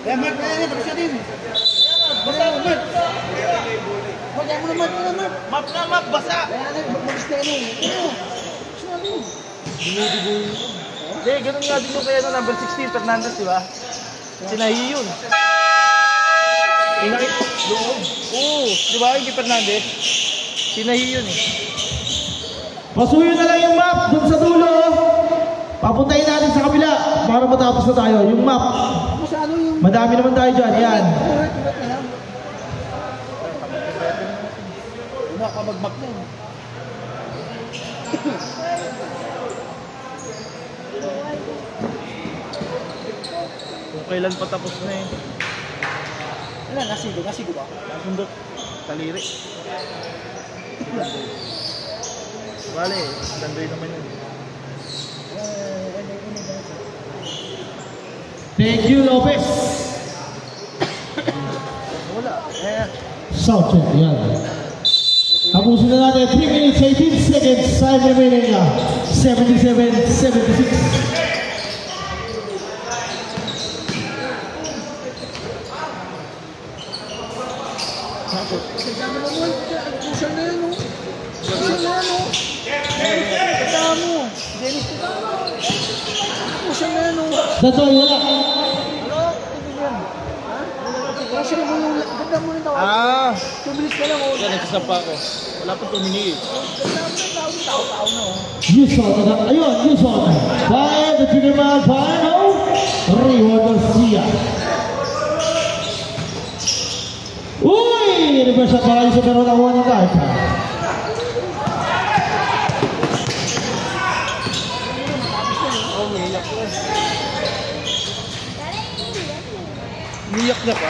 Mark, basta din. Basta, Mark. Huwag mo naman, Map na, map, basa! mag-stay mo. Hindi, ganun nga din yung kaya no, number 16, Fernandez, di ba? Sinahi yun. Loob. Oo, di ba? Hindi Fernandez. Sinahi yun eh. Pasuyo na lang yung map dun sa dulo. Papuntahin natin sa kabila para matapos na tayo. Yung map. Tapos ano yung... Madami naman tayo dyan. Yan. Ulit na lang. Nakamagbak na yun. Kung kailan pa tapos na eh. Ano, nasigo ba? Nasundot. Taliri. Bale, dandoy naman yun. Thank you, Lopez. Wala. Eh. Sound check. Yan. Tapusin na natin. 3 minutes, 18 seconds. Time remaining. 77-76. Kasama mo mo. Pusan na yan, oh. Pusan na yan, oh. Kasama mo. Dennis, kasama mo. Pusan na yan, oh. Datoy, wala. Ano? Ibig yan. Ha? Pusan mo yung... Ganda mo ng tawag. Ah! 2 minutes ka lang, oh. Kaya nagsasampa ako. Wala pa 2 minutes. Ganda mo ng tao-tao na, oh. Yuson. Ayun, Yuson. By the trigger man, final. Rio Garcia. Uy! Reverse para yung super na one ng life. Oh, umiyak ko eh. Umiyak na pa?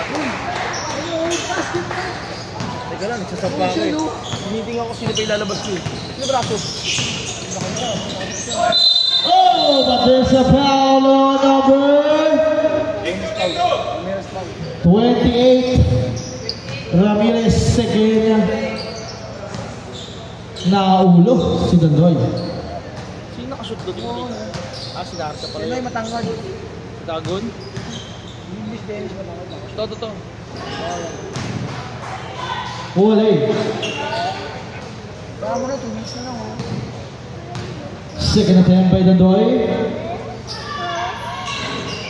Teka lang, nagsasampa ako eh. Hiniting ako sino pa ilalabas ko eh. Sino braso? Oh, but there's a foul on number 28. Ramirez Seguena. Naulo si Dandoy. Sino nakashoot doon? Ah, si Darta pala Yan ay yun. matangkad. Dagon? English Dennis matangkad. To. Wala eh. Baka mo na, 2 minutes na lang, oh. Second attempt by Dandoy.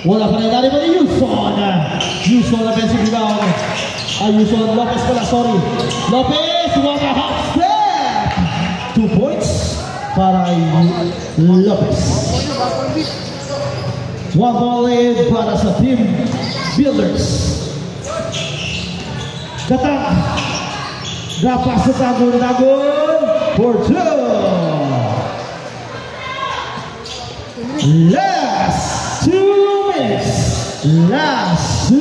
Wala pa na inari pa ni Yuson. Yuson offensive rebound. Yuson Lopez pala, sorry. Lopez, one a half step. 2 points para kay Lopez. 1 ball in para sa team Builders. Datang. Dapat sa Dagon for 2. Last 2 minutes. Last 2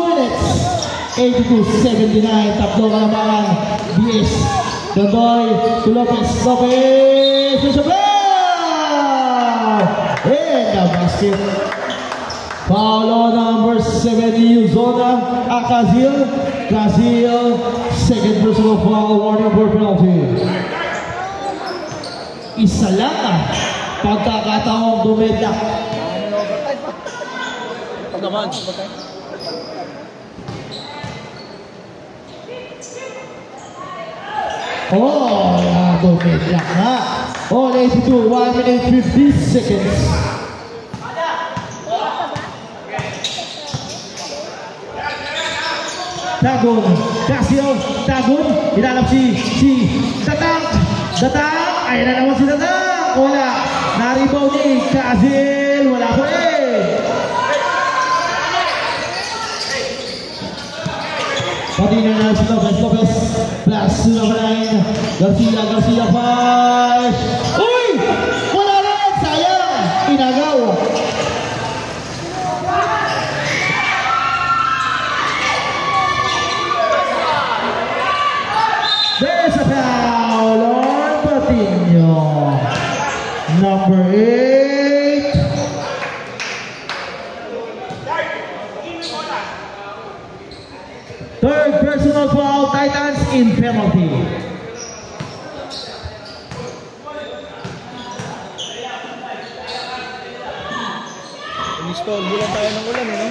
minutes. 82-79. Tatlo kalamangan. DS. Dandoy to Lopez. Lopez. Isabel. And the basket. Foul on number 7. Yuzona Akazil. Kazil. Second personal foul. Warning for penalty. Isa lang. Pagkakataong dumedyak. Naman. Oh, dumedyak na. All 82, 1 minute 50 seconds. Dagon, Casio, Dagon, hinanap si Datang. Ayan na naman si Datang. Wala. Na-rebound ni Kazil. Wala ko eh. Pati na si Lopez. Plus to number 9. Garcia 5. Uy! Wala na yan. Sayang. Inagaw. There's a foul on Patino. Number 8. Third personal foul, Titans in penalty. Install bulan tayo ng ulan eh, no?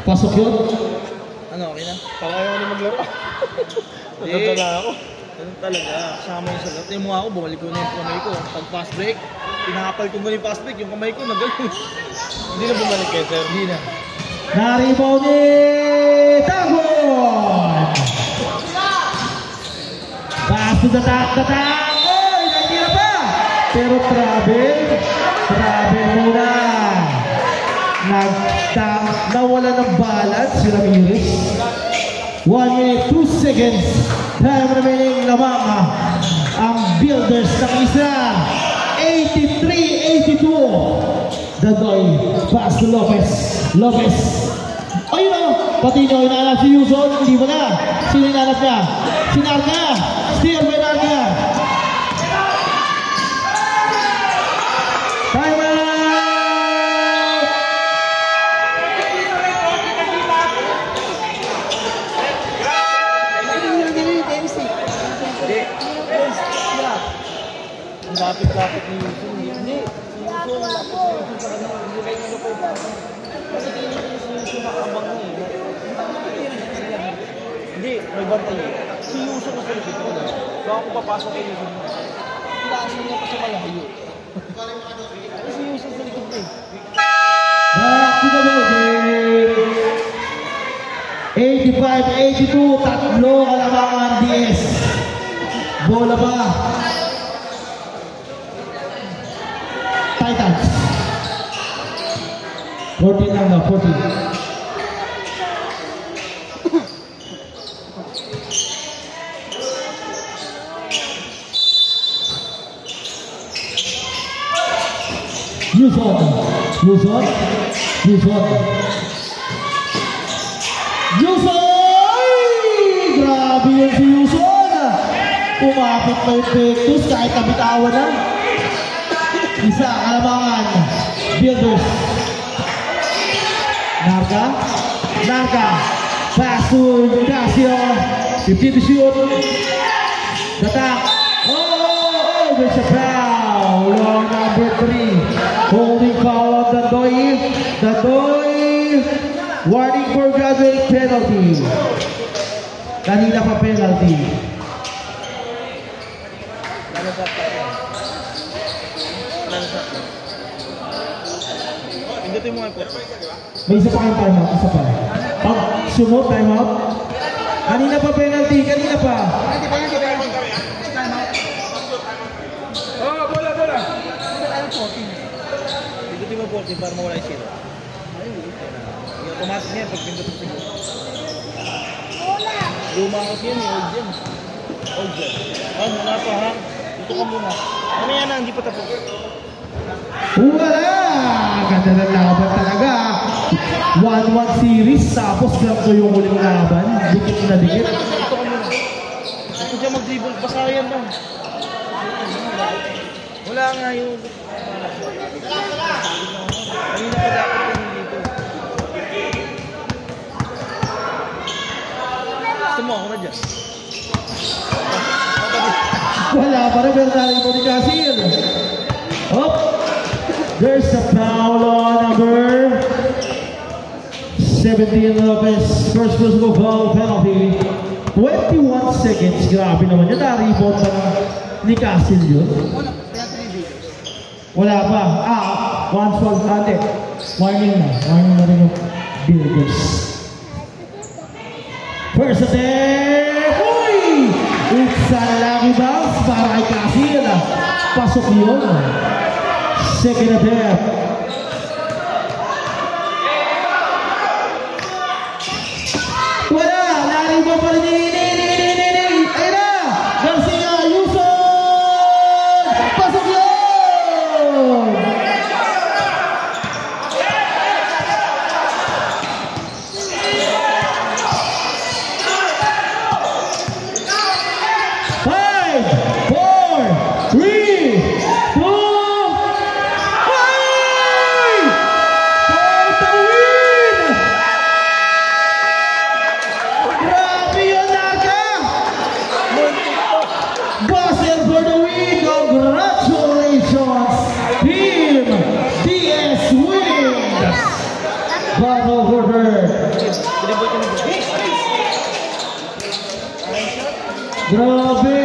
Pasok yun. Ano, okay na? Para ayaw ko na maglaro. Natadala ako. Ganun talaga. Kasama yung salat. Yung mukha ko, bumalik ko na yung kamay ko. Pag fast break, pinakapal ko muna yung fast break. Yung kamay ko, nagano. Hindi na bumalik kayo, sir. Hindi na. Na-rebound ni Dagon. Pass to the Datang. Oy, natira pa. Pero travel muna. Nawala ng balance si Ramirez. 1 minute, 2 seconds. Time remaining lamang ang Builders ng isa. 83-82. Dadoy, pass to Lopez. Ayun o, pati nyo, inaanap si Yuson. Hindi mo na. Sino inaanap niya? Si Narca. Steal by Narca. Time out! Ang lapit-lapit ni Yuson. Hindi. Si Yuson, lapit si Yuson sa kanila. Hindi kayo nila po ipapasok. Kasi tingin ko si Yuson nakabang na eh. Hindi, may bantay eh. Si Yuson na sa likod ko. Baka kung papasok kay Yuson. Hindi niya pa sa malayo. Si Yuson sa likod eh. Back to the ball game. 85-82. Tatlo kalamangan DS. Bola ba? Titans. 14 lang na, 14. Yuson. Grabe yun si Yuson. Pumapit pa yung Pectus kahit nabitawan na. Isa, kalamangan. Builders. Narca. Pass to Casio. 50 to shoot. Datak. Oh, there's a foul on number 3. Holding foul on Dadoy. Warning for graduate penalty. Kanina pa penalty. Pindutin mo nga po. May isa pa kayong timeout, isa pa. Pag sumot, timeout. Kanina pa penalty, kanina pa. Oh, bola. Pindutin mo 14 para mawala yung zero. Yung automatic niya pag pindutin mo siguro. Luma kasi yan, old yan. Wala pa ha. Dito ka muna. Mamaya na, hindi pa tapos. Wala! Ganda ng laban talaga. 1-1 series, tapos ganito yung huling laban. Dikit na dikit. Dito ka muna. Dito dyan mag-dribble, basayan lang. Wala nga yung... Kanina pa dapat yung dito. Gusto mo ako na dyan. Wala pa rin, pero narin mo ni Casil. There's a foul on number 17 Lopez. First personal foul penalty. 21 seconds. Grabe naman yun. Na-rebound pa ni Casil yun. Wala pa. One foul. Warning na rin yung Builders. First attempt. Uy! It's a lucky bounce para kay Casil. Pasok yun. Second attempt. Wala! Lari mo pa rin. Ayun na! Garcia, Yuson! Pasok yun! Five, 4, 3, 2, Grabe!